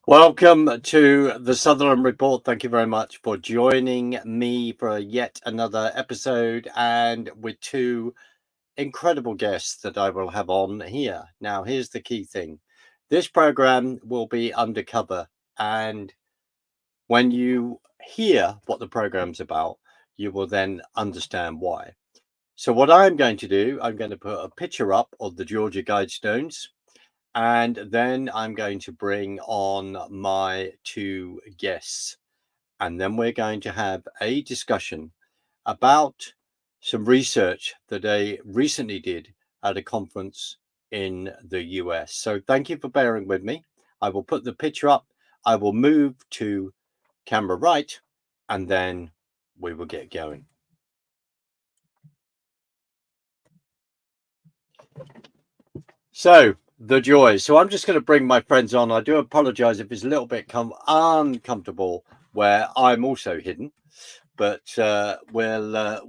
Welcome to the Sutherland Report. Thank you very much for joining me for yet another episode and with two incredible guests that I will have on here. Now, here's the key thing. This program will be undercover, and when you hear what the program's about, you will then understand why. So what I'm going to do, I'm going to put a picture up of the Georgia Guidestones. And then I'm going to bring on my two guests. And then we're going to have a discussion about some research that they recently did at a conference in the US. So thank you for bearing with me. I will put the picture up. I will move to camera right, and then we will get going. So the joy. So I'm just going to bring my friends on. I do apologize if it's a little bit uncomfortable where I'm also hidden, but we'll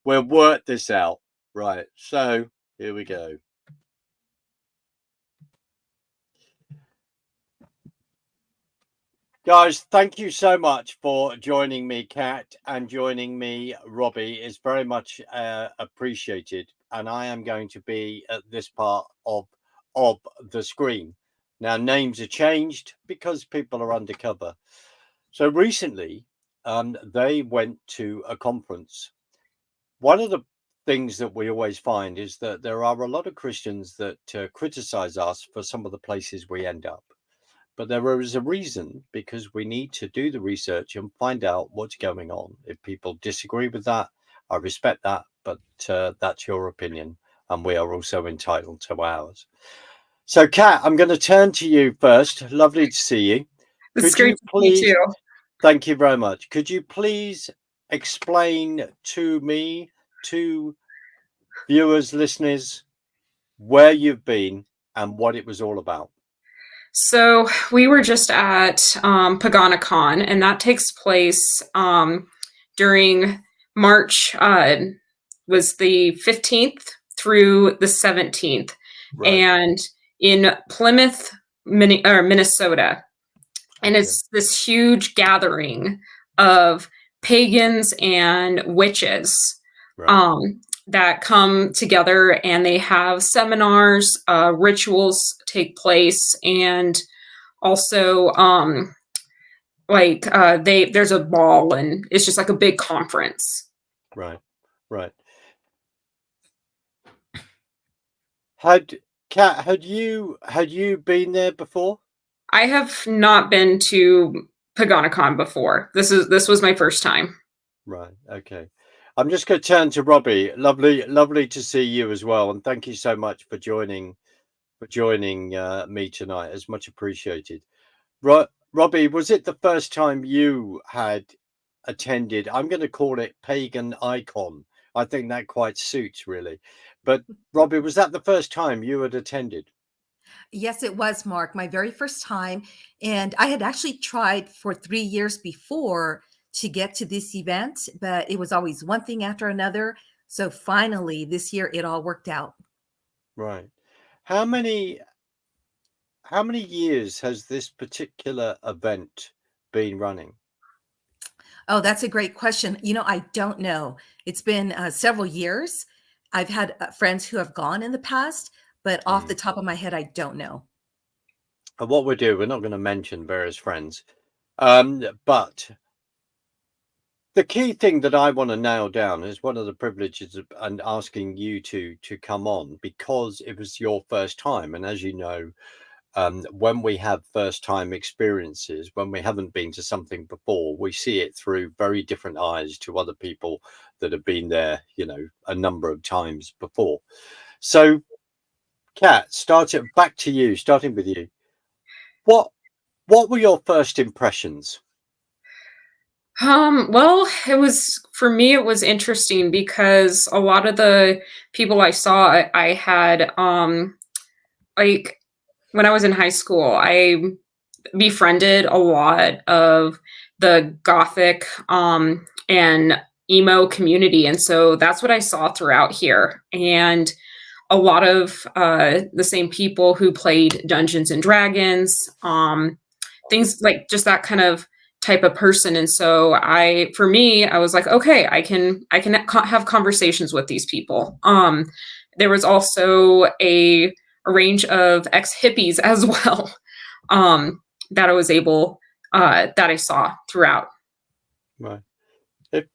work this out. Right. So here we go. Guys, thank you so much for joining me, Kat, and joining me, Robbie. It's very much appreciated. And I am going to be at this part of the screen. Now, names are changed because people are undercover. So recently, they went to a conference. One of the things that we always find is that there are a lot of Christians that criticize us for some of the places we end up. But there is a reason, because we need to do the research and find out what's going on. If people disagree with that, I respect that, but that's your opinion, and we are also entitled to ours. So, Kat, I'm going to turn to you first. Lovely to see you. It's Could great you to meet please, you. thank you very much. Could you please explain to me, to viewers, listeners, where you've been and what it was all about? So we were just at Paganicon, and that takes place during March. Was the 15th through the 17th, Right. and in Plymouth, Minnesota. And Okay. it's this huge gathering of pagans and witches. Right. That come together, and they have seminars, rituals take place, and also there's a ball, and it's just like a big conference. Right. Right. Kat, had you been there before? I have not been to Paganicon before. This was my first time. Right. Okay. I'm just going to turn to Robbie. Lovely to see you as well, and thank you so much for joining me tonight. It's much appreciated. Robbie, was it the first time you had attended? I'm going to call it Pagan I Con. I think that quite suits really. But Robbie, was that the first time you had attended? Yes, it was, Mark, my very first time. And I had actually tried for 3 years before to get to this event, but it was always one thing after another. So finally, this year, it all worked out. Right. How many how many years has this particular event been running? Oh, that's a great question. I don't know. It's been several years. I've had friends who have gone in the past, but off the top of my head, I don't know. And what we'll do, we're not going to mention various friends, but the key thing that I want to nail down is one of the privileges of, and asking you to come on because it was your first time, and as you know, when we have first time experiences, when we haven't been to something before, we see it through very different eyes to other people that have been there, a number of times before. So, Kat, starting with you. What what were your first impressions? Well, for me, it was interesting because a lot of the people I saw, I had, like, when I was in high school, I befriended a lot of the gothic, and emo community, and so that's what I saw throughout here. And a lot of the same people who played Dungeons and Dragons, things like just that kind of type of person. And so for me, I was like, okay, I can have conversations with these people. There was also a range of ex-hippies as well, that I was able, that I saw throughout. Right. If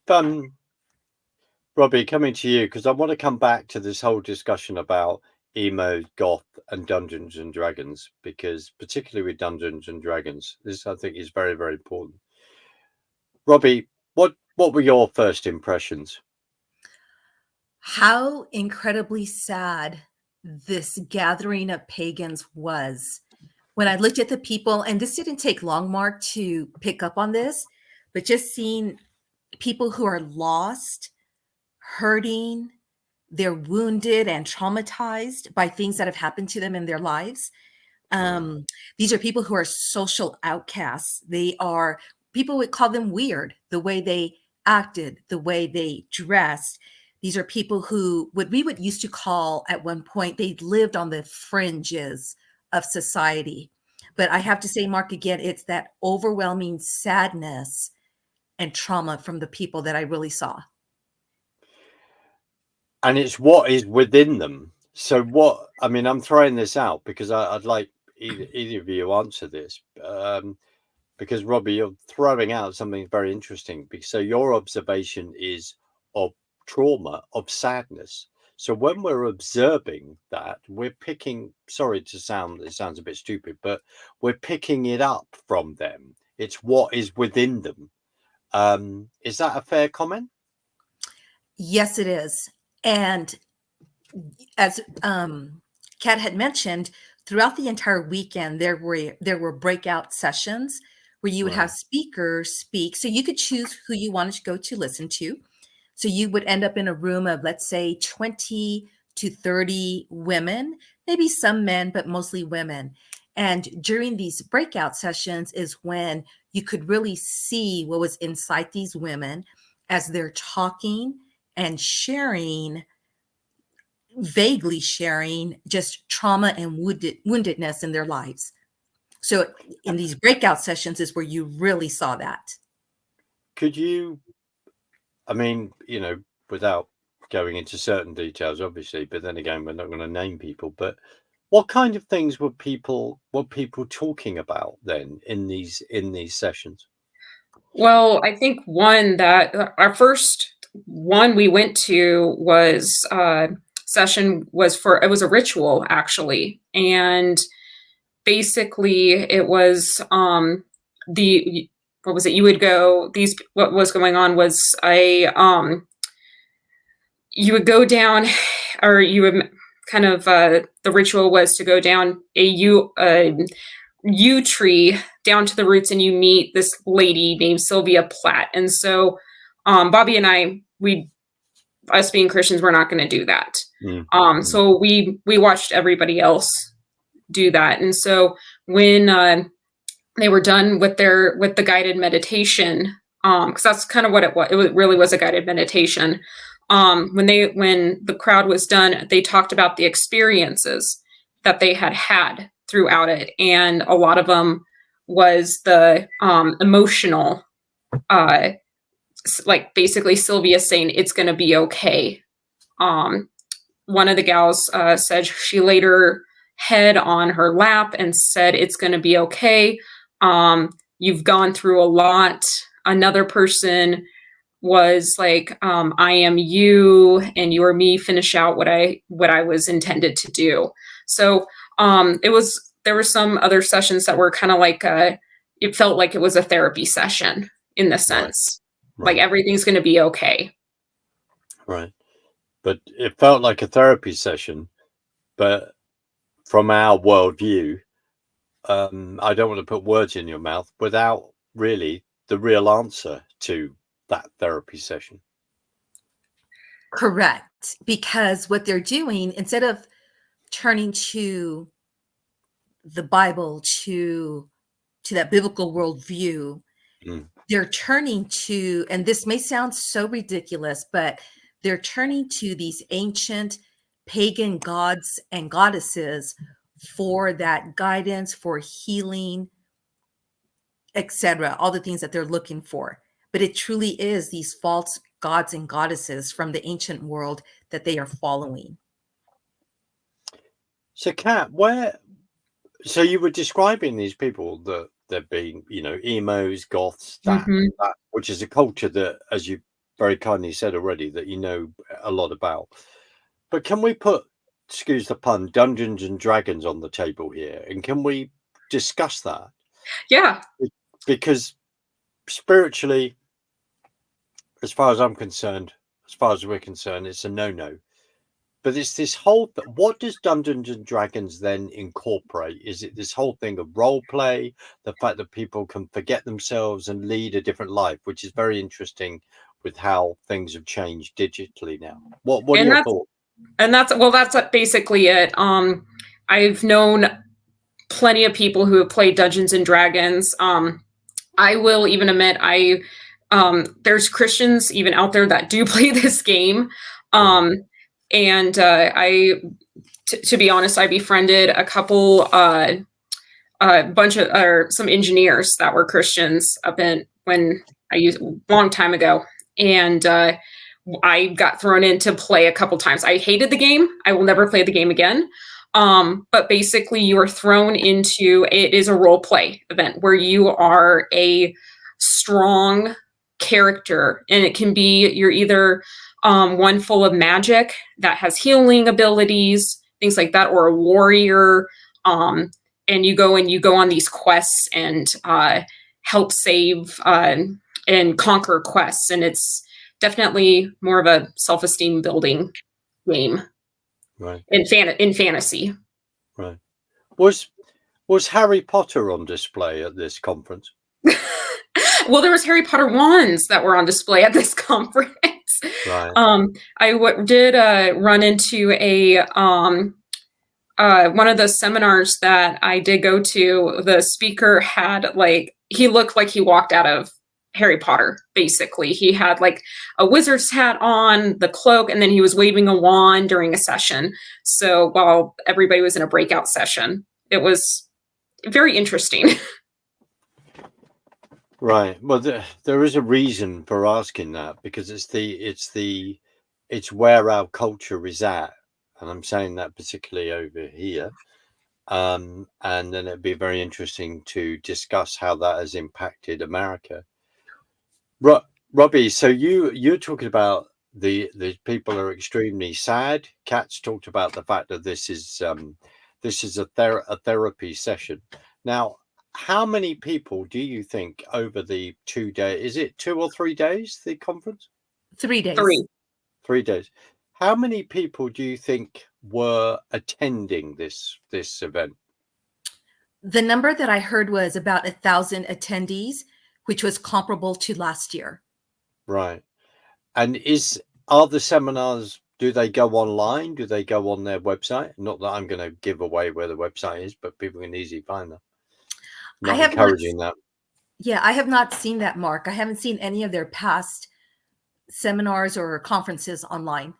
Robbie, coming to you, because I want to come back to this whole discussion about emo, goth, and Dungeons and Dragons, because particularly with Dungeons and Dragons, this I think is very, very important. Robbie, what were your first impressions? How incredibly sad this gathering of pagans was. When I looked at the people, and this didn't take long, Mark, to pick up on this, but just seeing people who are lost, hurting, they're wounded and traumatized by things that have happened to them in their lives. These are people who are social outcasts. They are, people would call them weird, the way they acted, the way they dressed. These are people who what we would used to call at one point, they lived on the fringes of society. But I have to say, Mark, again, it's that overwhelming sadness and trauma from the people that I really saw. And it's what is within them. So what, I mean, I'm throwing this out because I'd like either of you answer this. Because Robbie, you're throwing out something very interesting. So your observation is of trauma, of sadness. So when we're observing that, we're picking, sorry to sound, it sounds a bit stupid, but we're picking it up from them. It's what is within them. Is that a fair comment? Yes, it is. And as Kat had mentioned, throughout the entire weekend, there were breakout sessions where you would have speakers speak. So you could choose who you wanted to go to listen to. So you would end up in a room of, let's say, 20 to 30 women, maybe some men, but mostly women. And during these breakout sessions is when you could really see what was inside these women as they're talking and sharing, vaguely sharing just trauma and woundedness in their lives. So in these breakout sessions is where you really saw that. Could you, I mean, without going into certain details, obviously, but then again, we're not going to name people, but what kind of things were people talking about then in these sessions? Well, I think one that our first one we went to was session was it was a ritual actually. And basically it was the what was it? You would go, what was going on was you would go down, or you would kind of the ritual was to go down a yew tree down to the roots, and you meet this lady named Sylvia Plath. And so Bobby and I, us being Christians, we're not going to do that. So we watched everybody else do that. And so when they were done with the guided meditation, because that's kind of what it was. It really was a guided meditation. When the crowd was done, they talked about the experiences that they had throughout it, and a lot of them was the emotional, like basically Sylvia saying it's going to be okay. One of the gals said she laid her head on her lap and said it's going to be okay. You've gone through a lot. Another person was like, I am you and you are me, finish out what I was intended to do. So there were some other sessions that were kind of like it felt like it was a therapy session in the sense. Right. Like everything's going to be okay. Right. But it felt like a therapy session, but from our worldview, I don't want to put words in your mouth, without really the real answer to that therapy session. Correct. Because what they're doing, instead of turning to the Bible, to that biblical worldview, they're turning to, and this may sound so ridiculous, but they're turning to these ancient pagan gods and goddesses for that guidance, for healing, etc., all the things that they're looking for. But it truly is these false gods and goddesses from the ancient world that they are following. So, Kat, so you were describing these people that they're being, emos, goths, that, which is a culture that, as you very kindly said already, that you know a lot about. But can we put, excuse the pun, Dungeons and Dragons on the table here? And can we discuss that? Yeah. Because spiritually, as far as I'm concerned, as far as we're concerned, it's a no-no. But it's this whole, what does Dungeons and Dragons then incorporate? Is it this whole thing of role play, the fact that people can forget themselves and lead a different life, which is very interesting with how things have changed digitally now. What are your thoughts? And that's basically it. I've known plenty of people who have played Dungeons and Dragons. I will even admit there's Christians even out there that do play this game. And to be honest, I befriended a couple, some engineers that were Christians when I used a long time ago. And I got thrown in to play a couple times. I hated the game. I will never play the game again. But basically you are thrown into, it is a role play event where you are a strong character, and it can be, you're either one full of magic that has healing abilities, things like that, or a warrior. And you go on these quests and help save and conquer quests. And it's definitely more of a self-esteem building game. Right. In fantasy. Right. Was Harry Potter on display at this conference? Well, there was Harry Potter wands that were on display at this conference. Right. I did run into one of the seminars that I did go to. The speaker had he looked like he walked out of Harry Potter, basically. He had a wizard's hat on, the cloak, and then he was waving a wand during a session. So while everybody was in a breakout session, it was very interesting. Right. Well, there is a reason for asking that, because it's where our culture is at, and I'm saying that particularly over here. And then it'd be very interesting to discuss how that has impacted America. Robbie, so you're talking about the people are extremely sad. Kat's talked about the fact that this is a therapy session. Now, how many people do you think over the 2 days? Is it 2 or 3 days, the conference? 3 days. 3 days. How many people do you think were attending this event? The number that I heard was about 1,000 attendees, which was comparable to last year. Right. And are the seminars, do they go online? Do they go on their website? Not that I'm going to give away where the website is, but people can easily find them. Not encouraging that. Yeah, I have not seen that, Mark. I haven't seen any of their past seminars or conferences online.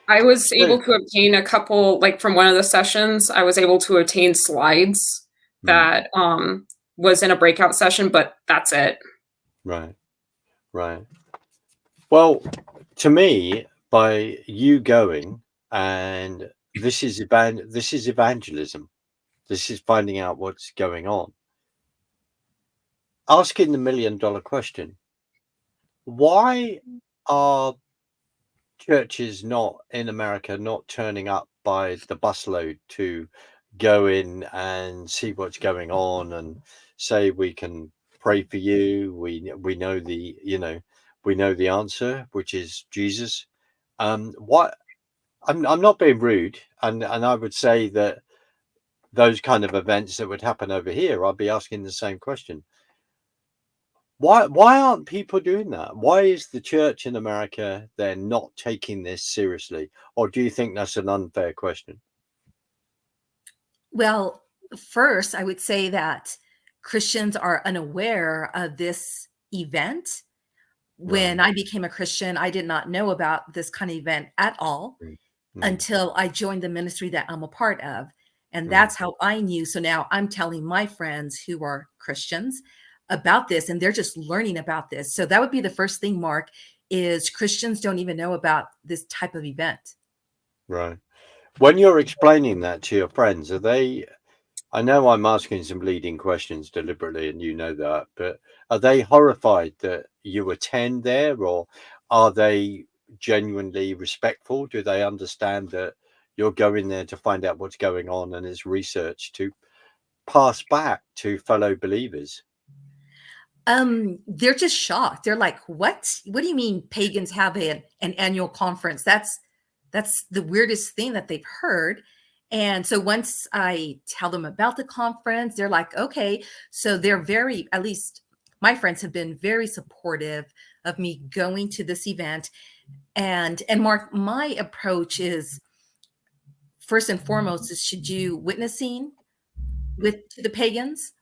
I was able to obtain a couple, from one of the sessions, I was able to obtain slides that was in a breakout session, but that's it. Right. Well, to me, by you going, and this is evangelism. This is finding out what's going on. Asking the $1 million question. Why are churches in America not turning up by the busload to go in and see what's going on and say, we can pray for you, we know the answer, which is Jesus? What I'm not being rude, and I would say that those kind of events that would happen over here, I'd be asking the same question. Why aren't people doing that? Why is the church in America, they're not taking this seriously? Or do you think that's an unfair question? Well, first, I would say that Christians are unaware of this event. When I became a Christian, I did not know about this kind of event at all. until I joined the ministry that I'm a part of. And Mm. that's how I knew. So now I'm telling my friends who are Christians about this, and they're just learning about this. So that would be the first thing, Mark, is Christians don't even know about this type of event. Right. When you're explaining that to your friends, are they, I know I'm asking some leading questions deliberately, and you know that, but are they horrified that you attend there, or are they genuinely respectful? Do they understand that you're going there to find out what's going on and it's research to pass back to fellow believers? They're just shocked. They're like, "What? What do you mean pagans have an annual conference? That's the weirdest thing that they've heard." And so once I tell them about the conference, they're like, "Okay." So they're very, at least my friends have been very supportive of me going to this event. And Mark, my approach is first and foremost is to do witnessing with to the pagans.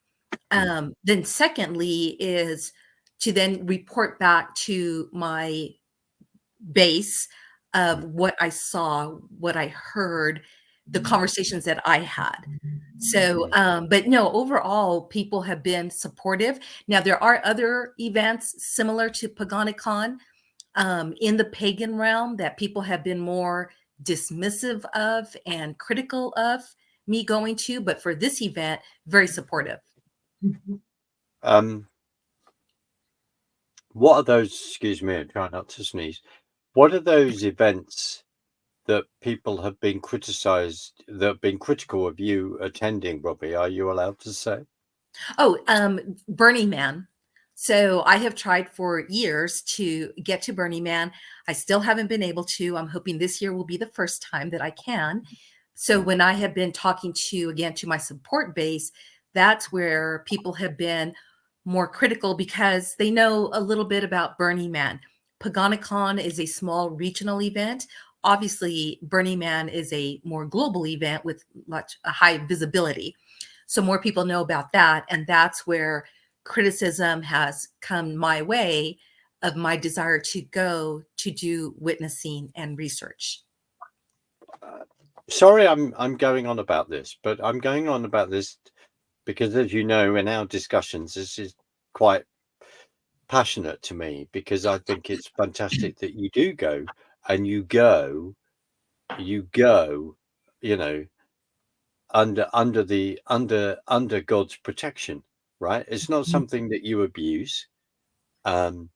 Then secondly is to then report back to my base of what I saw, what I heard, the conversations that I had. So, but no, overall, people have been supportive. Now, there are other events similar to Paganicon in the pagan realm that people have been more dismissive of and critical of me going to, but for this event, very supportive. What are those, excuse me, I try not to sneeze. What are those events that people have been criticized, that have been critical of you attending, Robbie? Are you allowed to say? Oh, Burning Man. So I have tried for years to get to Burning Man. I still haven't been able to. I'm hoping this year will be the first time that I can. So when I have been talking to, again, to my support base, that's where people have been more critical because they know a little bit about Burning Man. Paganicon is a small regional event. Obviously, Burning Man is a more global event with much a high visibility. So more people know about that. And that's where criticism has come my way of my desire to go to do witnessing and research. Sorry, I'm going on about this, but I'm going on about this because, as you know, in our discussions, this is quite passionate to me because I think it's fantastic that you do go and you go, you know, under God's protection, right? It's not something that you abuse, and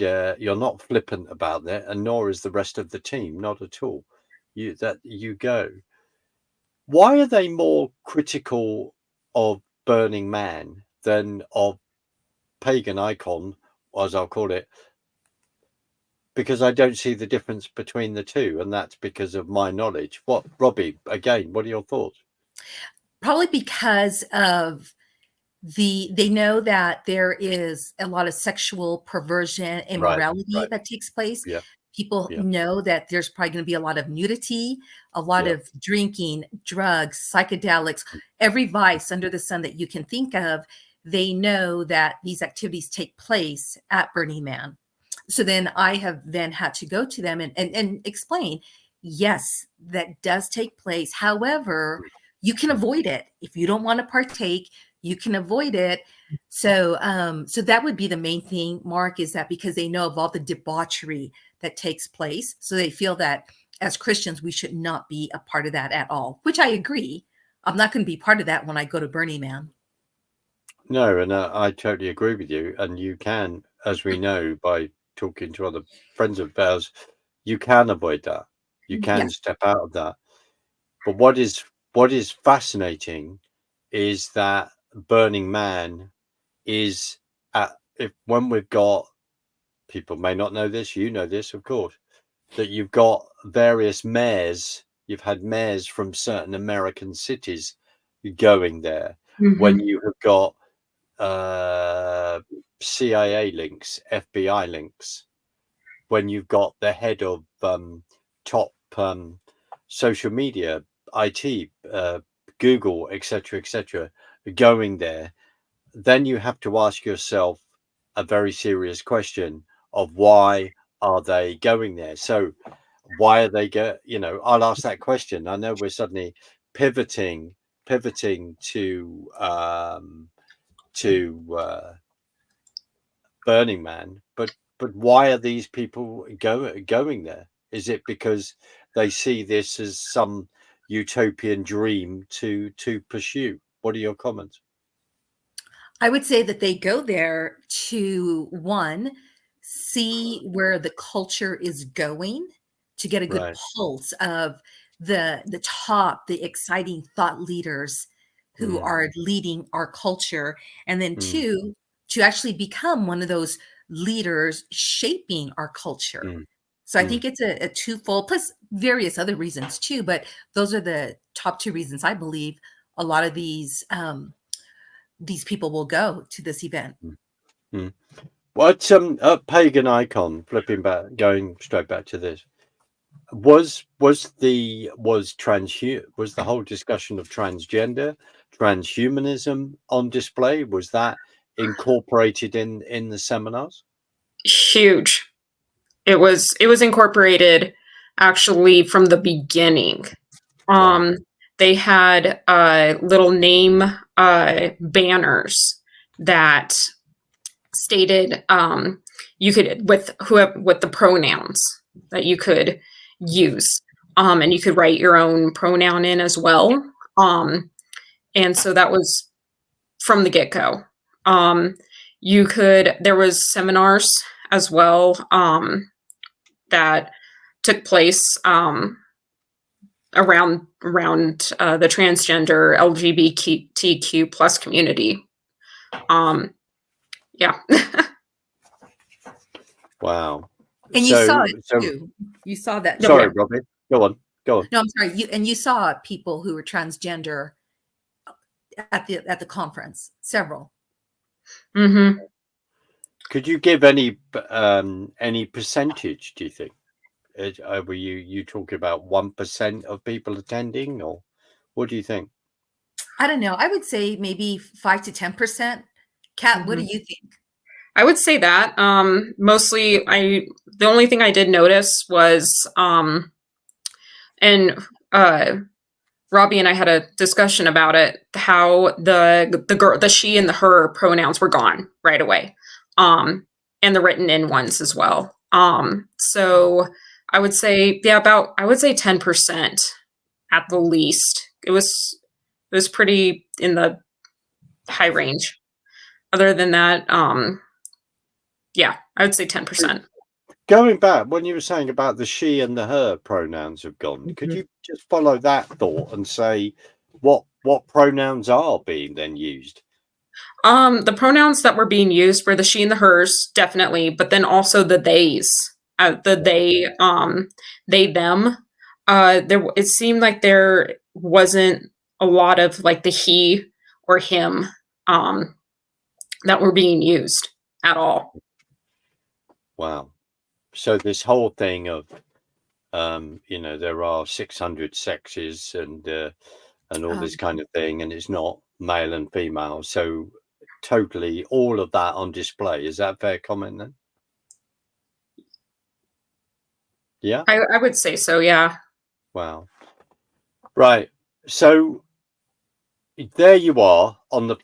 you're not flippant about that, and nor is the rest of the team, not at all. You go. Why are they more critical of Burning Man than of Pagan I Con, as I'll call it? Because I don't see the difference between the two, and that's because of my knowledge. What, Robbie, again, what are your thoughts? Probably because of they know that there is a lot of sexual perversion, immorality Right. that takes place. Yeah, People yeah, know that there's probably going to be a lot of nudity, a lot yeah. of drinking, drugs, psychedelics, every vice under the sun that you can think of. They know that these activities take place at Burning Man. So then I have then had to go to them and explain, yes, that does take place. However, you can avoid it. If you don't want to partake, you can avoid it. So so that would be the main thing, Mark, is that because they know of all the debauchery that takes place, so they feel that as Christians we should not be a part of that at all, which I agree. I'm not going to be part of that when I go to Burning Man. No, and I totally agree with you. And you can, as we know by talking to other friends of ours, you can avoid that. You can Yes. step out of that. But what is fascinating is that Burning Man is at, if when we've got, people may not know this, you know this, of course, that you've got various mayors, you've had mayors from certain American cities going there, when you have got CIA links, FBI links, when you've got the head of top social media, IT, Google, etc., going there, then you have to ask yourself a very serious question of why are they going there? So why are they I'll ask that question. I know we're suddenly pivoting to Burning Man, but why are these people going there? Is it because they see this as some utopian dream to pursue? What are your comments? I would say that they go there to, one, see where the culture is going, to get a good Right. pulse of the exciting thought leaders who Mm, are leading our culture, and then mm, two, to actually become one of those leaders shaping our culture. mm, So I mm, think it's a twofold, plus various other reasons too, but those are the top two reasons I believe a lot of these people will go to this event. mm, mm. What Pagan Icon, flipping back, going straight back to this, was the whole discussion of transhumanism on display? Was that incorporated in the seminars? Huge. It was incorporated actually from the beginning. Wow. They had little name banners that stated you could with the pronouns that you could use, and you could write your own pronoun in as well. And so that was from the get go. There was seminars as well that took place around the transgender LGBTQ plus community. Yeah. Wow. And you saw it too. You saw that. Sorry, Yeah. Robbie. Go on. No, I'm sorry. You saw people who were transgender at the conference. Several. Mm-hmm. Could you give any percentage, do you think? Were you talking about 1% of people attending, or what do you think? I don't know. I would say maybe 5 to 10%. Kat, what do Mm-hmm. you think? I would say that mostly the only thing I did notice was and Robbie and I had a discussion about it, how the she and the her pronouns were gone right away. And the written in ones as well. So I would say, yeah, I would say 10% at the least. It was pretty in the high range. Other than that, yeah, I would say 10%. Going back, when you were saying about the she and the her pronouns have gone, could you just follow that thought and say what pronouns are being then used? The pronouns that were being used were the she and the hers, definitely, but then also the theys. They them. It seemed like there wasn't a lot of like the he or him that were being used at all. Wow. So this whole thing of there are 600 sexes and all this kind of thing, and it's not male and female. So totally all of that on display. Is that a fair comment then? Yeah. I would say so, yeah. Wow. Right. So there you are on the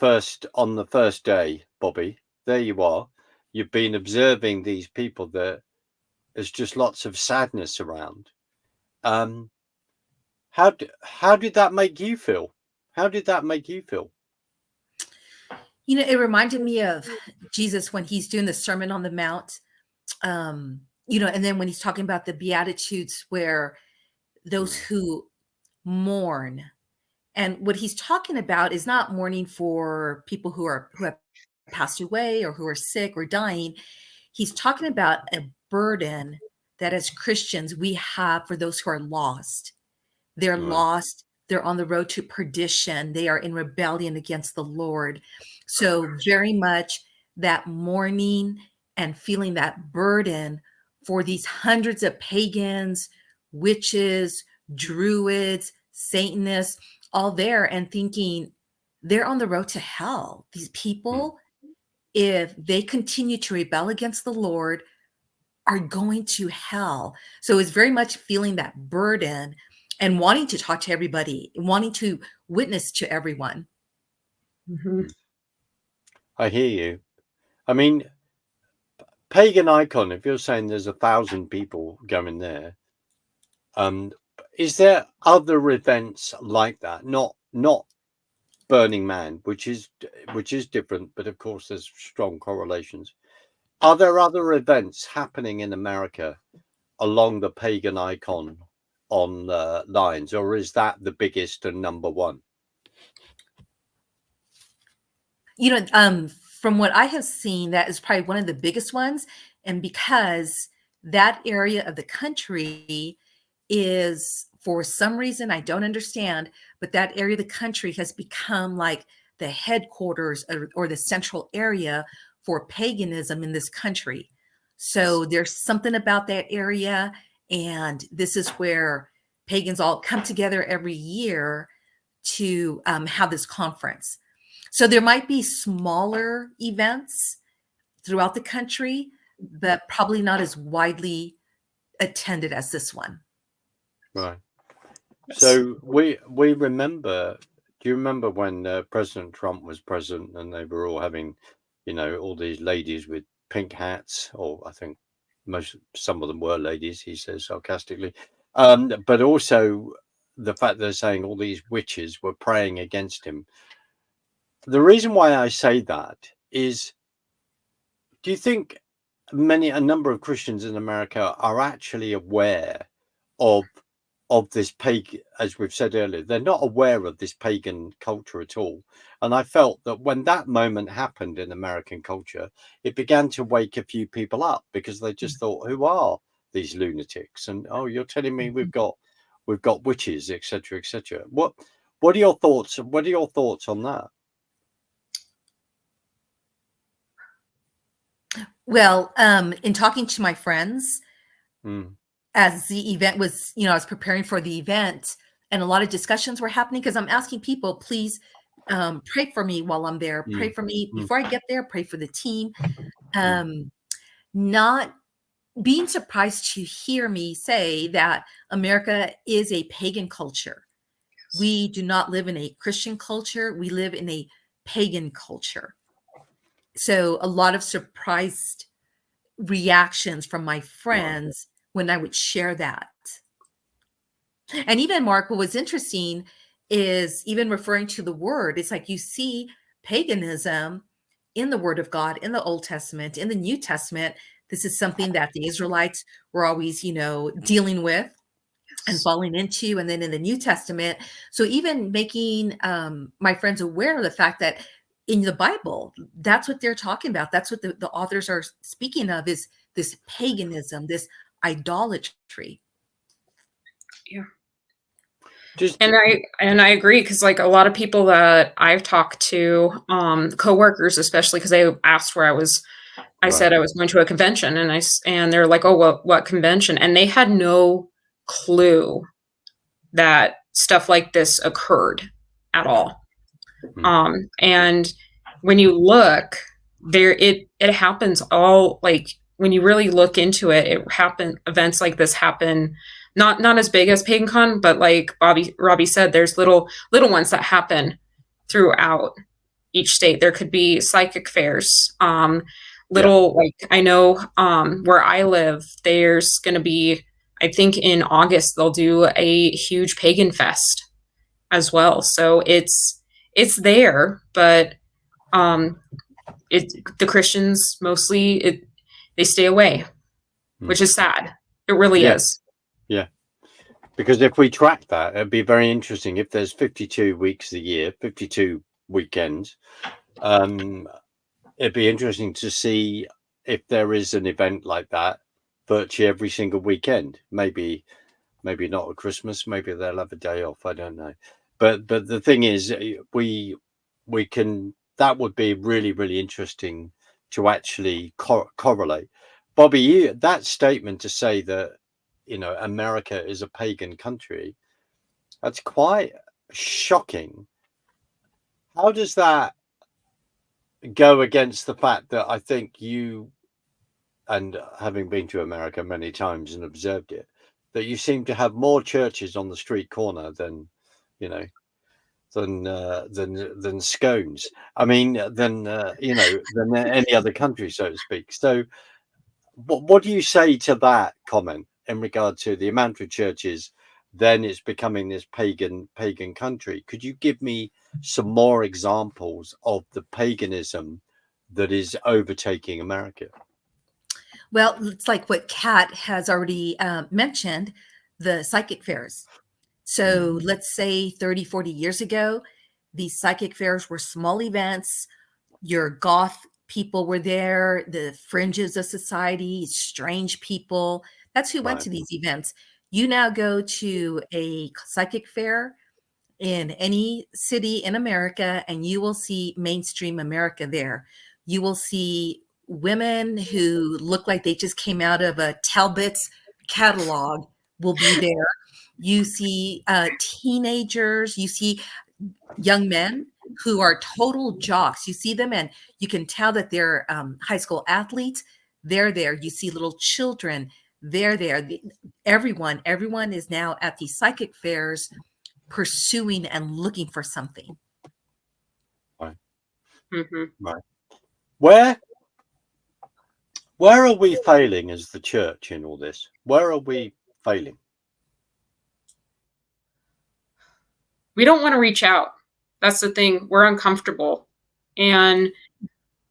first day, Bobby. There you are. You've been observing these people that there's just lots of sadness around. How did that make you feel? How did that make you feel? It reminded me of Jesus when he's doing the Sermon on the Mount. And then when he's talking about the Beatitudes, where those who mourn, and what he's talking about is not mourning for people who have passed away or who are sick or dying. He's talking about a burden that as Christians we have for those who are lost. They're Right. lost. They're on the road to perdition. They are in rebellion against the Lord. So very much that mourning and feeling that burden for these hundreds of pagans, witches, druids, Satanists, all there, and thinking they're on the road to hell. These people, if they continue to rebel against the Lord, are going to hell. So it's very much feeling that burden and wanting to talk to everybody, wanting to witness to everyone. Mhm. I hear you. I mean, Pagan I Con, if you're saying there's 1,000 people going there, is there other events like that? Not Burning Man, which is different, but of course there's strong correlations. Are there other events happening in America along the Pagan I Con on lines, or is that the biggest and number one? From what I have seen, that is probably one of the biggest ones. And because that area of the country is, for some reason, I don't understand, but that area of the country has become like the headquarters or the central area for paganism in this country. So there's something about that area. And this is where pagans all come together every year to have this conference. So there might be smaller events throughout the country, but probably not as widely attended as this one. Right. So we remember. Do you remember when President Trump was president and they were all having, all these ladies with pink hats, or I think some of them were ladies, he says sarcastically, but also the fact they're saying all these witches were praying against him. The reason why I say that is, do you think a number of Christians in America are actually aware of this pagan, as we've said earlier, they're not aware of this pagan culture at all. And I felt that when that moment happened in American culture, it began to wake a few people up, because they just thought, who are these lunatics? And oh, you're telling me we've got witches, etc., etc. What are your thoughts? What are your thoughts on that? Well, in talking to my friends, Mm, as the event was, I was preparing for the event, and a lot of discussions were happening, because I'm asking people, please pray for me while I'm there. Pray mm, for me mm, before I get there. Pray for the team. mm, Not being surprised to hear me say that America is a pagan culture. We do not live in a Christian culture. We live in a pagan culture. So a lot of surprised reactions from my friends when I would share that. And even, Mark, what was interesting is even referring to the word. It's like you see paganism in the word of God, in the Old Testament, in the New Testament. This is something that the Israelites were always, dealing with and falling into. And then in the New Testament, so even making my friends aware of the fact that in the Bible, that's what they're talking about. That's what the authors are speaking of, is this paganism, this idolatry. Yeah. just And I agree, because like a lot of people that I've talked to, coworkers especially, because they asked where I was. I said I was going to a convention, and they're like, "Oh, what convention?" And they had no clue that stuff like this occurred at all. And when you look there, it happens all, like when you really look into it, events like this happen, not as big as Pagan Con, but like Robbie said, there's little ones that happen throughout each state. There could be psychic fairs, like I know where I live, there's going to be, I think in August they'll do a huge pagan fest as well. So it's there, but the Christians mostly they stay away, which is sad. It really is. Yeah. Because if we track that, it'd be very interesting. If there's 52 weeks a year, 52 weekends, it'd be interesting to see if there is an event like that virtually every single weekend. Maybe not at Christmas. Maybe they'll have a day off. I don't know. But the thing is, we can. That would be really, really interesting to actually correlate. Bobby, that statement to say that America is a pagan country, that's quite shocking. How does that go against the fact that I think you and having been to America many times and observed it, that you seem to have more churches on the street corner than, you know, than scones. I mean, than than any other country, so to speak. So, what do you say to that comment in regard to the amount of churches? Then it's becoming this pagan country. Could you give me some more examples of the paganism that is overtaking America? Well, it's like what Kat has already mentioned, the psychic fairs. So let's say 30, 40 years ago, these psychic fairs were small events. Your goth people were there, the fringes of society, strange people. That's who went Right. to these events. You now go to a psychic fair in any city in America, and you will see mainstream America there. You will see women who look like they just came out of a Talbot's catalog will be there. You see teenagers, you see young men who are total jocks. You see them and you can tell that they're high school athletes. They're there. You see little children. They're there. Everyone is now at these psychic fairs pursuing and looking for something. Right. Mm-hmm. Right. Where are we failing as the church in all this? Where are we failing? We don't want to reach out. That's the thing. We're uncomfortable. And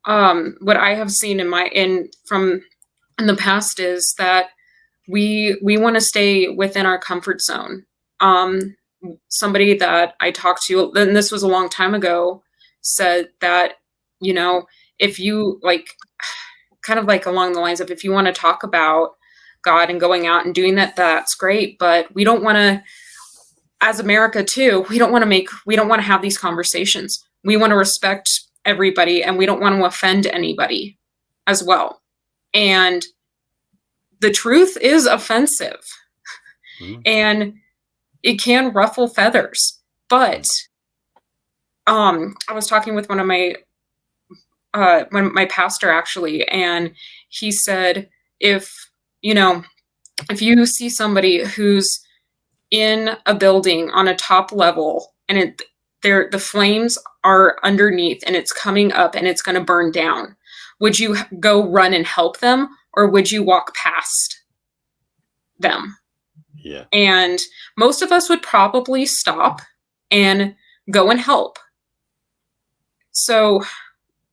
what I have seen in the past is that we want to stay within our comfort zone. Somebody that I talked to, and this was a long time ago, said that, if you kind of like along the lines of, if you want to talk about God and going out and doing that, that's great. But we don't want to, as America too, we don't want to have these conversations. We want to respect everybody and we don't want to offend anybody as well. And the truth is offensive and it can ruffle feathers. But I was talking with one of my pastor actually, and he said, if you see somebody who's in a building on a top level and the flames are underneath and it's coming up and it's going to burn down, would you go run and help them, or would you walk past them? Yeah. And most of us would probably stop and go and help. So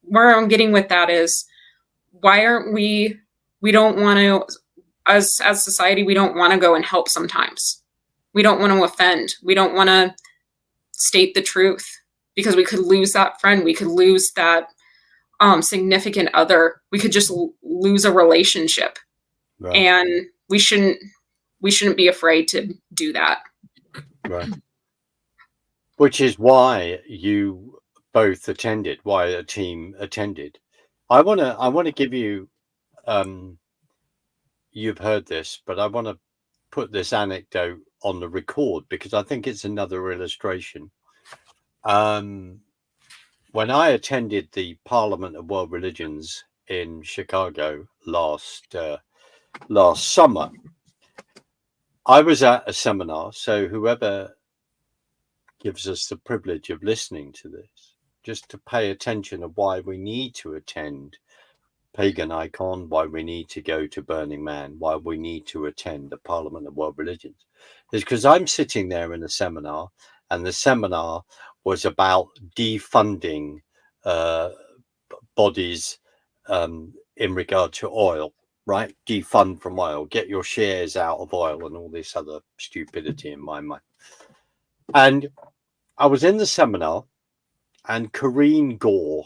where I'm getting with that is, why aren't we don't want to, as society, we don't want to go and help sometimes. We don't want to offend. We don't want to state the truth because we could lose that friend. We could lose that significant other. We could just lose a relationship. Right. And we shouldn't be afraid to do that. Right. Which is why you both attended, why a team attended. I want to give you, you've heard this, but I want to put this anecdote on the record because I think it's another illustration. When I attended the Parliament of World Religions in Chicago last summer, I was at a seminar. So whoever gives us the privilege of listening to this, just to pay attention of why we need to attend Pagan I Con, why we need to go to Burning Man, why we need to attend the Parliament of World Religions, is because I'm sitting there in a seminar, and the seminar was about defunding bodies in regard to oil, right? Defund from oil, get your shares out of oil and all this other stupidity in my mind. And I was in the seminar, and Corinne Gore,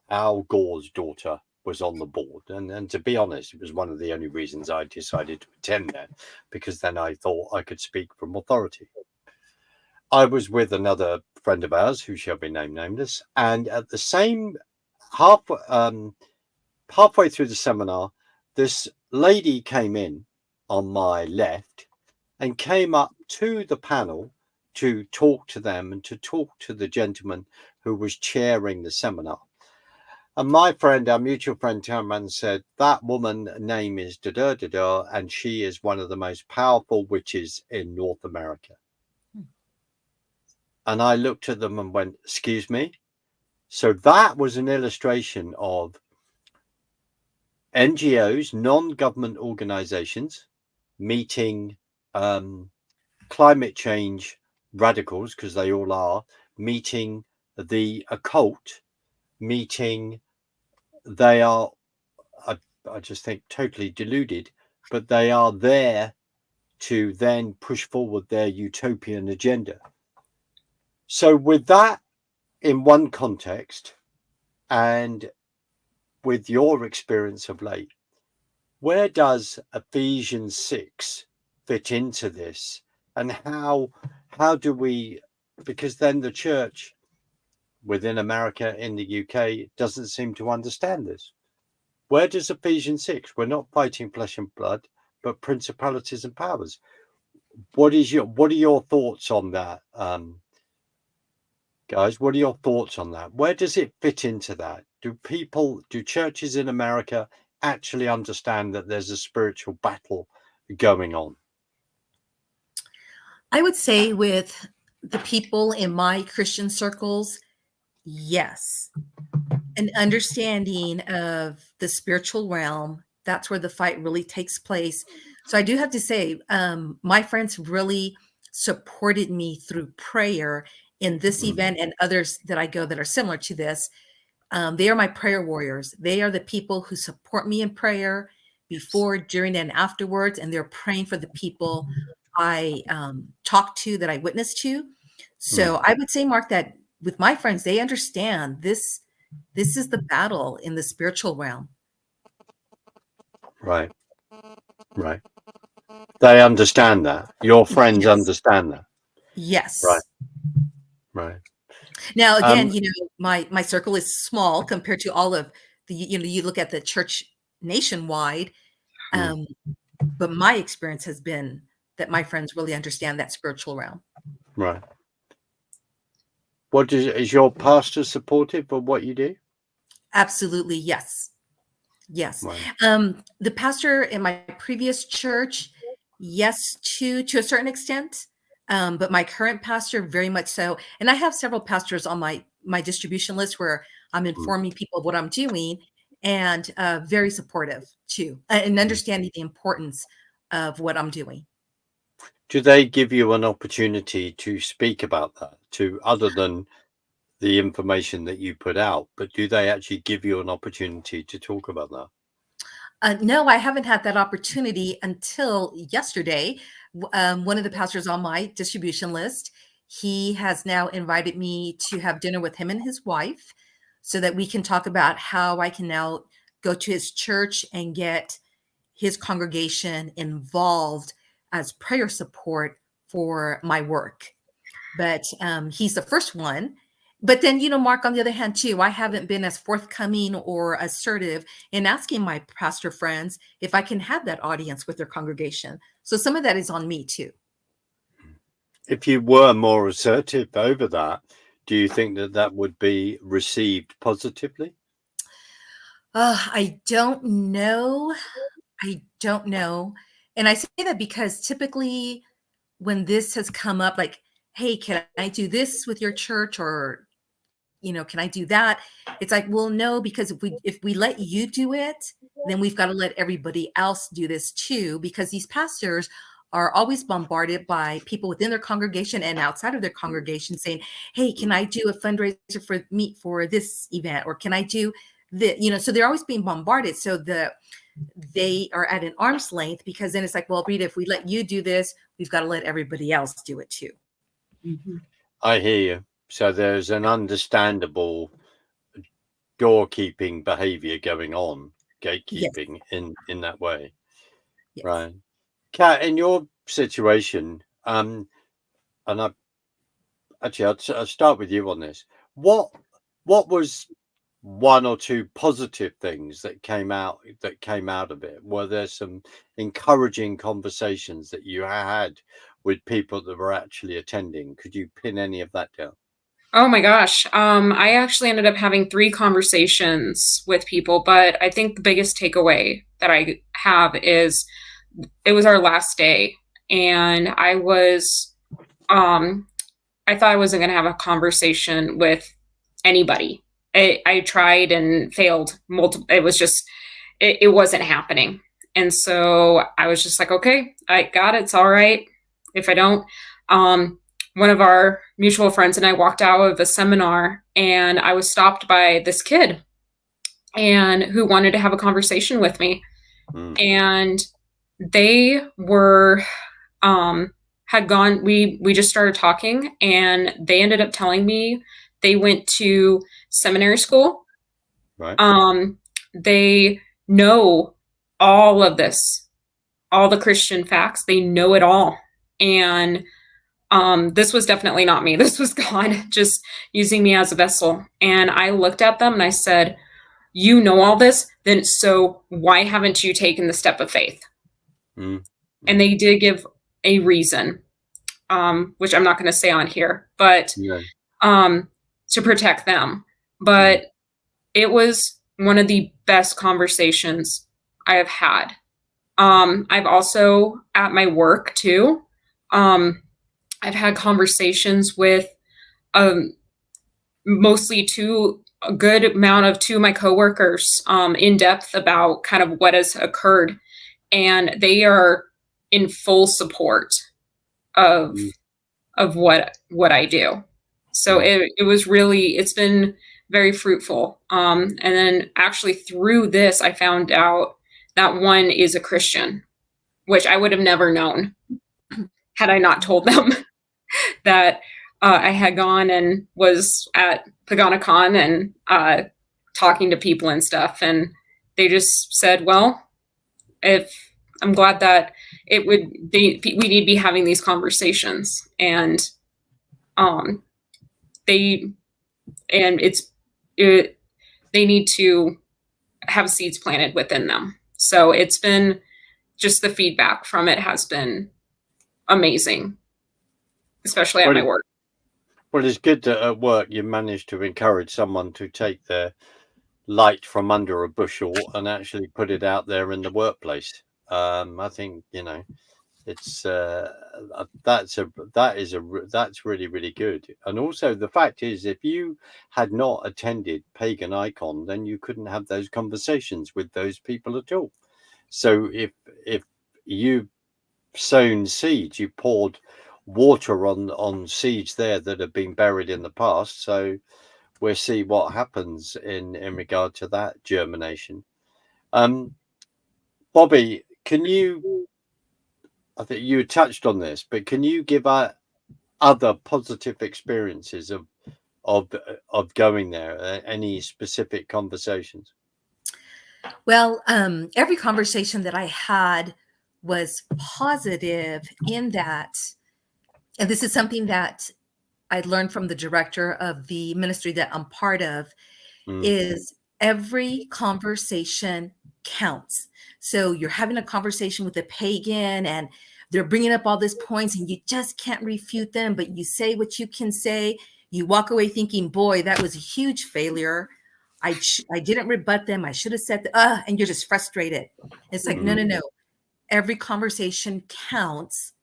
Al Gore's daughter, was on the board. And to be honest, it was one of the only reasons I decided to attend there, because then I thought I could speak from authority. I was with another friend of ours who shall be named nameless. And at the same halfway through the seminar, this lady came in on my left and came up to the panel to talk to them and to talk to the gentleman who was chairing the seminar. And my friend, our mutual friend, turned around and said, that woman name is da da da da, and she is one of the most powerful witches in North America. And I looked at them and went, excuse me? So that was an illustration of NGOs, non-government organizations, meeting climate change radicals, because they all are, meeting the occult, meeting, they are, I just think, totally deluded, but they are there to then push forward their utopian agenda. So with that in one context, and with your experience of late, where does Ephesians 6 fit into this? And how do we, because then the church within America, in the UK, doesn't seem to understand this. Where does Ephesians 6? We're not fighting flesh and blood, but principalities and powers. What are your thoughts on that, guys? What are your thoughts on that? Where does it fit into that? Do churches in America actually understand that there's a spiritual battle going on? I would say with the people in my Christian circles, yes. An understanding of the spiritual realm, that's where the fight really takes place. So I do have to say, my friends really supported me through prayer in this event and others that I go that are similar to this. They are my prayer warriors. They are the people who support me in prayer before, during, and afterwards. And they're praying for the people I talk to, that I witness to. So I would say, Mark, that with my friends, they understand this. This is the battle in the spiritual realm. Right. They understand that. Your friends Yes. understand that. Yes. Right. Now, again, my circle is small compared to all of the, you look at the church nationwide. But my experience has been that my friends really understand that spiritual realm. Right. Is your pastor supportive of what you do? Absolutely. Yes. Right. The pastor in my previous church, yes, to a certain extent. But my current pastor, very much so. And I have several pastors on my distribution list where I'm informing people of what I'm doing, and very supportive too, and understanding the importance of what I'm doing. Do they give you an opportunity to speak about that, to other than the information that you put out, but do they actually give you an opportunity to talk about that? No, I haven't had that opportunity until yesterday. One of the pastors on my distribution list, he has now invited me to have dinner with him and his wife so that we can talk about how I can now go to his church and get his congregation involved as prayer support for my work. But he's the first one. But then, Mark, on the other hand, too, I haven't been as forthcoming or assertive in asking my pastor friends if I can have that audience with their congregation. So some of that is on me, too. If you were more assertive over that, do you think that would be received positively? I don't know. And I say that because typically when this has come up, like, hey, can I do this with your church? Or can I do that? It's like, well, no, because if we let you do it, then we've got to let everybody else do this too, because these pastors are always bombarded by people within their congregation and outside of their congregation saying, hey, can I do a fundraiser for this event? Or can I do the, so they're always being bombarded. So they are at an arm's length, because then it's like, well, Rita, if we let you do this, we've got to let everybody else do it too. I hear you. So there's an understandable doorkeeping behavior going on, gatekeeping in that way. Yes. Right. Kat, in your situation, and I'll start with you on this. What was one or two positive things that came out of it? Were there some encouraging conversations that you had with people that were actually attending? Could you pin any of that down? Oh my gosh. I actually ended up having 3 conversations with people, but I think the biggest takeaway that I have is it was our last day, and um I thought I wasn't gonna have a conversation with anybody. I tried and failed multiple. It was just it wasn't happening. And so I was just like, okay, I got it. It's all right if I don't. Um, One of our mutual friends and I walked out of a seminar, and I was stopped by this kid and who wanted to have a conversation with me. Mm. And they were had gone we just started talking, and they ended up telling me they went to seminary school. Right. They know all of this, all the Christian facts. They know it all. And this was definitely not me. This was God just using me as a vessel. And I looked at them and I said, you know all this, then so why haven't you taken the step of faith? Mm. And they did give a reason, which I'm not going to say on here, but Yeah. to protect them. But it was one of the best conversations I have had. I've also at my work too. I've had conversations with mostly a good amount of 2 of my coworkers in depth about kind of what has occurred, and they are in full support of what I do. So it was really, it's been very fruitful. And then actually through this, I found out that one is a Christian, which I would have never known had I not told them that I had gone and was at Paganicon and talking to people and stuff. And they just said, well, if I'm glad that we need to be having these conversations. And they need to have seeds planted within them. So it's been just the feedback from it has been amazing, especially at my work. Well, it's good that at work you managed to encourage someone to take their light from under a bushel and actually put it out there in the workplace. I think it's that's really, really good. And also the fact is, if you had not attended Pagan I Con, then you couldn't have those conversations with those people at all. So if you sown seeds, you poured water on seeds there that have been buried in the past. So we'll see what happens in regard to that germination. Bobby, I think you touched on this, but can you give other positive experiences of going there? Any specific conversations? Well, every conversation that I had was positive in that, and this is something that I learned from the director of the ministry that I'm part of, is every conversation counts. So you're having a conversation with a pagan and they're bringing up all these points and you just can't refute them, but you say what you can say. You walk away thinking, boy, that was a huge failure. I didn't rebut them. I should have said, and you're just frustrated. It's like, no. Every conversation counts.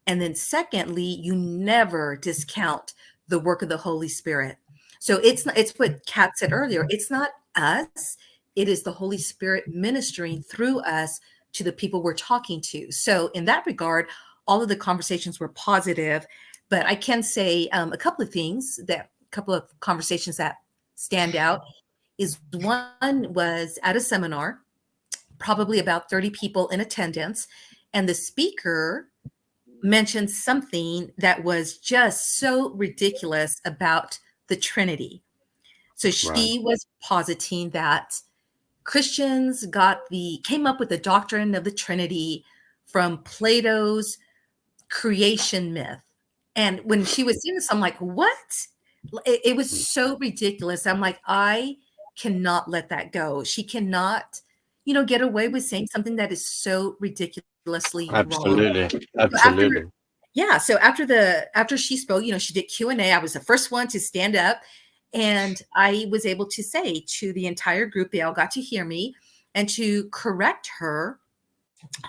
And then secondly, you never discount the work of the Holy Spirit. So it's what Kat said earlier. It's not us. It is the Holy Spirit ministering through us to the people we're talking to. So in that regard, all of the conversations were positive, but I can say a couple of conversations that stand out is one was at a seminar, probably about 30 people in attendance, and the speaker mentioned something that was just so ridiculous about the Trinity. So she was positing that Christians came up with the doctrine of the Trinity from Plato's creation myth. And when she was saying this, I'm like, what? It was so ridiculous. I'm like, I cannot let that go. She cannot, get away with saying something that is so ridiculously wrong. Absolutely. yeah, so after she spoke, she did Q&A. I was the first one to stand up, and I was able to say to the entire group, they all got to hear me, and to correct her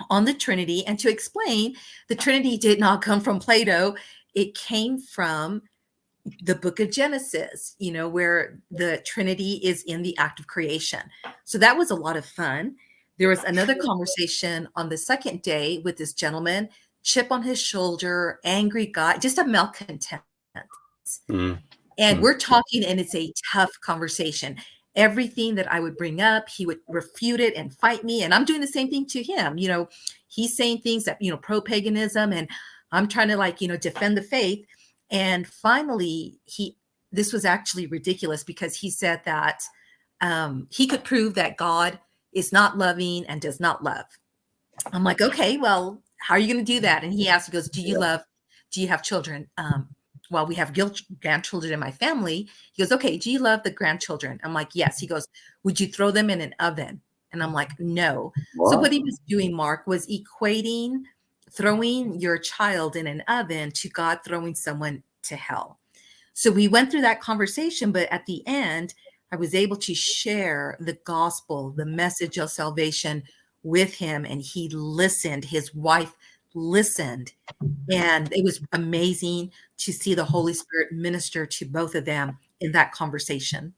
on the Trinity, and to explain the Trinity did not come from Plato. It came from the book of Genesis, where the Trinity is in the act of creation. So that was a lot of fun. There was another conversation on the second day with this gentleman, chip on his shoulder, angry guy, just a malcontent. And we're talking, and it's a tough conversation. Everything that I would bring up, he would refute it and fight me. And I'm doing the same thing to him. He's saying things that, pro-paganism, and I'm trying to defend the faith. And finally, this was actually ridiculous, because he said that he could prove that God is not loving and does not love. I'm like, okay, well, how are you going to do that? And he asked, he goes, do you have children? Well, we have grandchildren in my family. He goes, okay, do you love the grandchildren? I'm like, yes. He goes, would you throw them in an oven? And I'm like, no. Wow. So what he was doing, Mark, was equating throwing your child in an oven to God throwing someone to hell. So we went through that conversation, but at the end, I was able to share the gospel, the message of salvation with him, and he listened. His wife listened, and it was amazing to see the Holy Spirit minister to both of them in that conversation.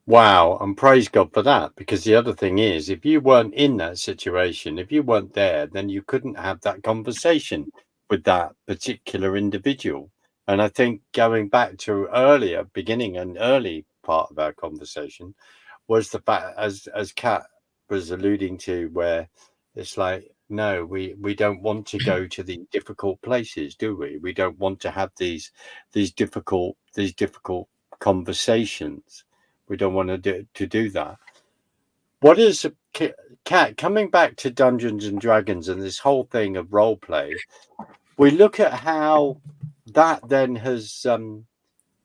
Wow, and praise God for that, because the other thing is, if you weren't in that situation, if you weren't there, then you couldn't have that conversation with that particular individual. And I think going back to beginning and early part of our conversation was the fact, as Kat was alluding to, where it's like, no, we don't want to go to the difficult places, do we? We don't want to have these difficult conversations. We don't want to do that. What is, Kat, coming back to Dungeons and Dragons and this whole thing of role play, we look at how that then has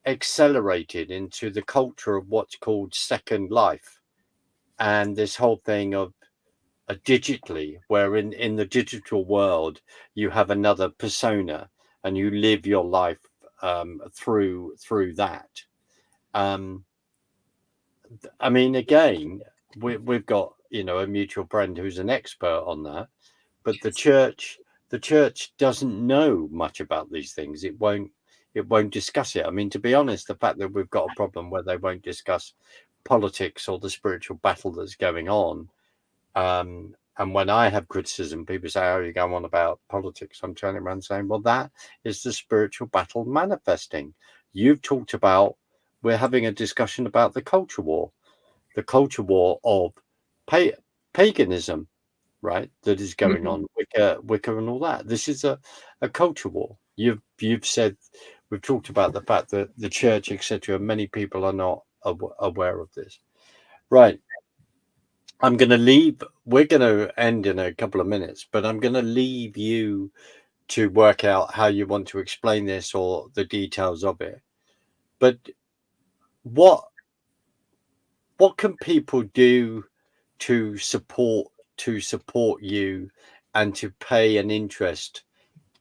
accelerated into the culture of what's called Second Life, and this whole thing of digitally, where in the digital world you have another persona and you live your life through that. I mean, again, we've got a mutual friend who's an expert on that, but the church doesn't know much about these things. It won't discuss it. I mean, to be honest, the fact that we've got a problem where they won't discuss politics or the spiritual battle that's going on, and when I have criticism, people say, "Oh, you go on about politics." I'm turning around saying, "Well, that is the spiritual battle manifesting." You've talked about, we're having a discussion about the culture war of paganism, right? That is going on, Wicca and all that. This is a culture war. You've said, we've talked about the fact that the church, etc., many people are not aware of this, right? I'm going to leave. We're going to end in a couple of minutes, but I'm going to leave you to work out how you want to explain this or the details of it. But what can people do to support you and to pay an interest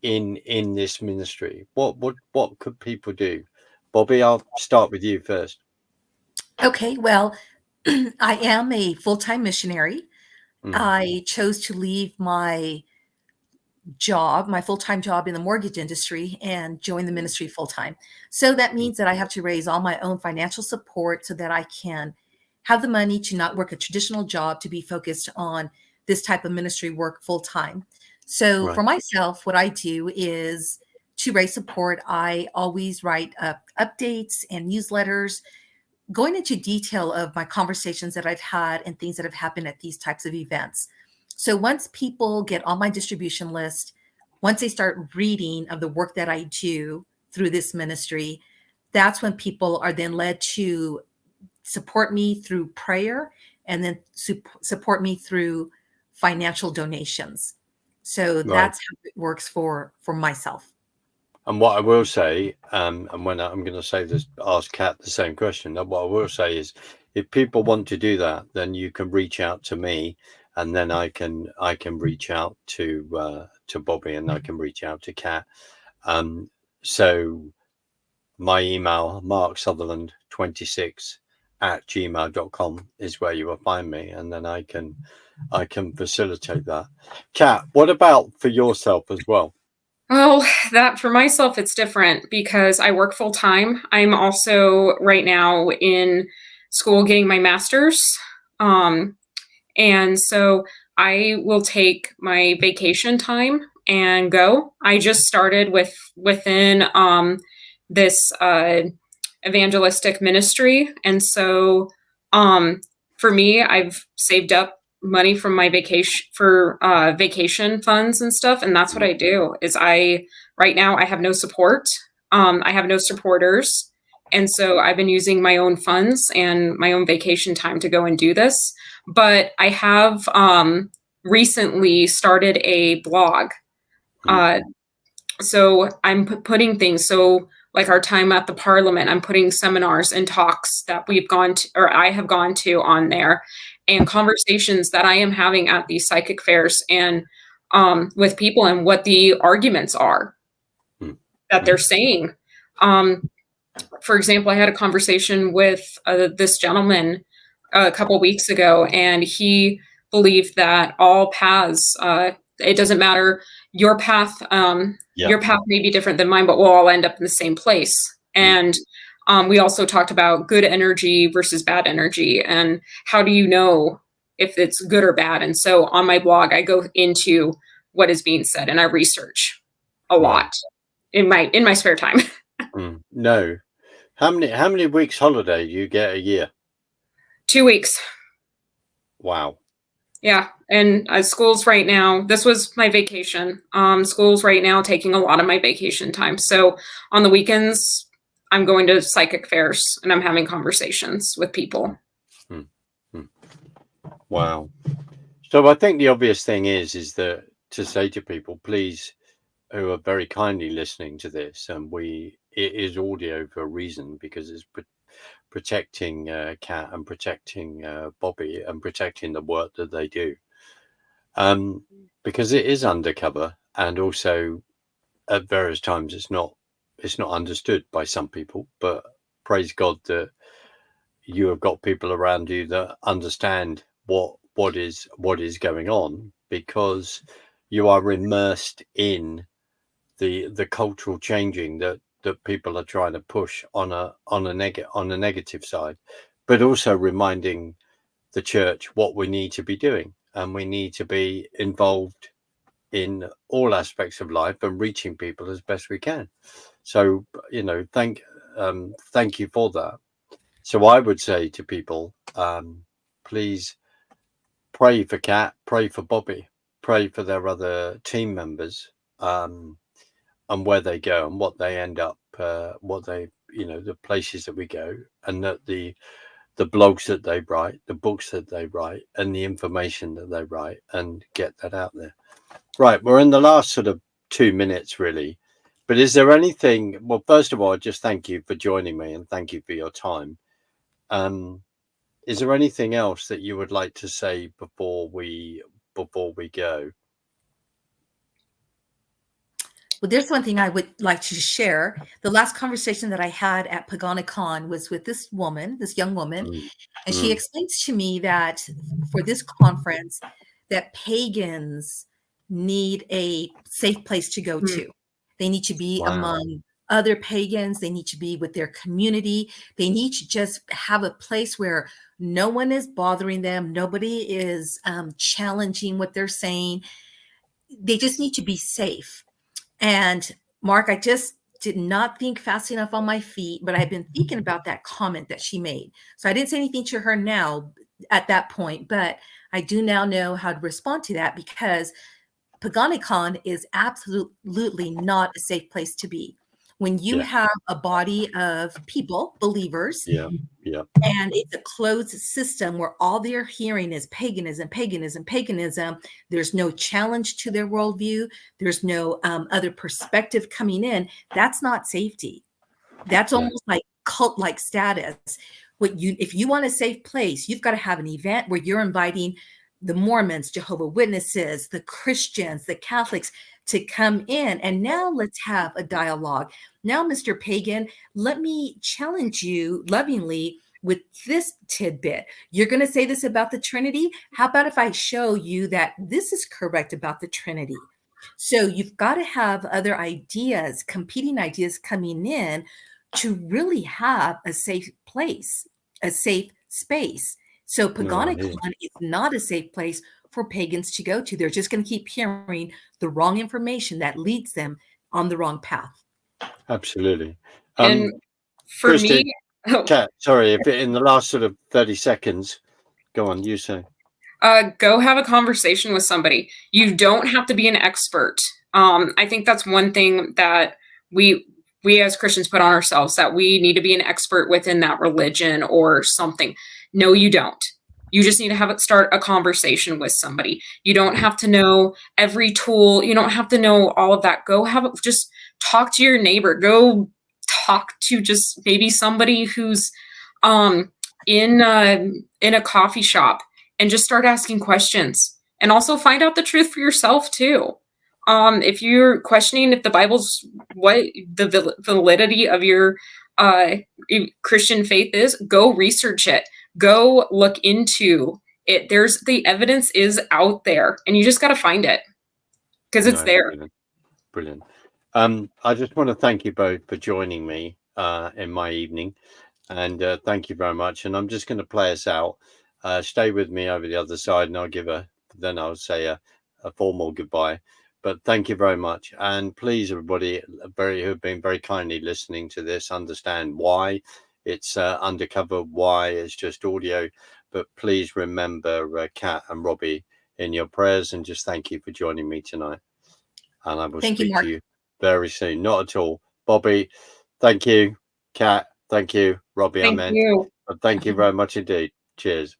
in this ministry? What could people do? Bobby, I'll start with you first. Okay, well, I am a full-time missionary. I chose to leave my full-time job in the mortgage industry, and join the ministry full-time. So that means that I have to raise all my own financial support so that I can have the money to not work a traditional job, to be focused on this type of ministry work full-time. So for myself, what I do is to raise support. I always write up updates and newsletters going into detail of my conversations that I've had and things that have happened at these types of events. So once people get on my distribution list, once they start reading of the work that I do through this ministry, that's when people are then led to support me through prayer, and then support me through financial donations. So that's how it works for myself. And what I will say, and when I'm going to say this, ask Kat the same question. What I will say is, if people want to do that, then you can reach out to me, and then I can reach out to to Bobby, and I can reach out to Kat. So my email, marksutherland26@gmail.com, is where you will find me, and then I can facilitate that. Kat, what about for yourself as well? Well, that for myself, it's different because I work full time. I'm also right now in school getting my master's. And so I will take my vacation time and go. I just started within this evangelistic ministry. And so for me, I've saved up money from my vacation funds and stuff, and that's what I do. Is right now I have no support. I have no supporters, and so I've been using my own funds and my own vacation time to go and do this. But I have recently started a blog. So I'm putting things, so like our time at the Parliament, I'm putting seminars and talks that we've gone to, or I have gone to, on there, and conversations that I am having at these psychic fairs and with people, and what the arguments are that they're saying. For example, I had a conversation with this gentleman a couple weeks ago, and he believed that all paths, it doesn't matter, your path, your path may be different than mine, but we'll all end up in the same place. And we also talked about good energy versus bad energy, and how do you know if it's good or bad? And so on my blog, I go into what is being said, and I research a lot in my spare time. No. How many weeks holiday do you get a year? 2 weeks. Wow. Yeah. And school's right now, this was my vacation. School's right now taking a lot of my vacation time. So on the weekends, I'm going to psychic fairs and I'm having conversations with people. Wow. So I think the obvious thing is that to say to people, please, who are very kindly listening to this, and it is audio for a reason, because it's protecting Kat and protecting Bobby and protecting the work that they do, because it is undercover, and also at various times it's not understood by some people. But praise God that you have got people around you that understand what is going on, because you are immersed in the cultural changing that people are trying to push on a negative side, but also reminding the church what we need to be doing, and we need to be involved in all aspects of life and reaching people as best we can. So thank you for that. So I would say to people, please pray for Kat, pray for Bobby, pray for their other team members, and where they go and what they end up, what they, the places that we go, and that the blogs that they write, the books that they write, and the information that they write, and get that out there. Right, we're in the last sort of 2 minutes really, but is there anything? Well, first of all, just thank you for joining me, and thank you for your time. Is there anything else that you would like to say before we go? Well, there's one thing I would like to share. The last conversation that I had at Pagan was with this young woman, and she explains to me that for this conference, that pagans need a safe place to go to. They need to be among other pagans. They need to be with their community. They need to just have a place where no one is bothering them. Nobody is challenging what they're saying. They just need to be safe. And Mark, I just did not think fast enough on my feet, but I've been thinking about that comment that she made. So I didn't say anything to her now at that point, but I do now know how to respond to that, because Paganicon is absolutely not a safe place to be. When you have a body of people, believers, and it's a closed system where all they're hearing is paganism, paganism, paganism. There's no challenge to their worldview. There's no other perspective coming in. That's not safety. That's almost like cult-like status. If you want a safe place, you've got to have an event where you're inviting the Mormons, Jehovah's Witnesses, the Christians, the Catholics. to come in. And now let's have a dialogue. Now, Mr. Pagan, let me challenge you lovingly with this tidbit. You're going to say this about the Trinity. How about if I show you that this is correct about the Trinity? So you've got to have other ideas, competing ideas coming in to really have a safe place, a safe space. So Paganicon is not a safe place for pagans to go to. They're just going to keep hearing the wrong information that leads them on the wrong path. Absolutely. And for Kristen, me, Kat, sorry, if in the last sort of 30 seconds, go on, you say. Go have a conversation with somebody. You don't have to be an expert. I think that's one thing that we as Christians put on ourselves, that we need to be an expert within that religion or something. No, you don't. You just need to start a conversation with somebody. You don't have to know every tool. You don't have to know all of that. Just talk to your neighbor. Go talk to just maybe somebody who's in a coffee shop, and just start asking questions, and also find out the truth for yourself too. If you're questioning if the Bible's what the validity of your Christian faith is, go research it. Go look into it. The evidence is out there, and you just got to find it because it's there. Brilliant. I just want to thank you both for joining me in my evening, and thank you very much. And I'm just going to play us out. Stay with me over the other side, and I'll say a formal goodbye. But thank you very much. And please, everybody who've been very kindly listening to this, understand why it's undercover, why it's just audio. But please remember Kat and Robbie in your prayers, and just thank you for joining me tonight. And I will speak to you very soon. Not at all. Bobby, thank you. Kat, thank you. Robbie, Thank you. But thank you very much indeed. Cheers.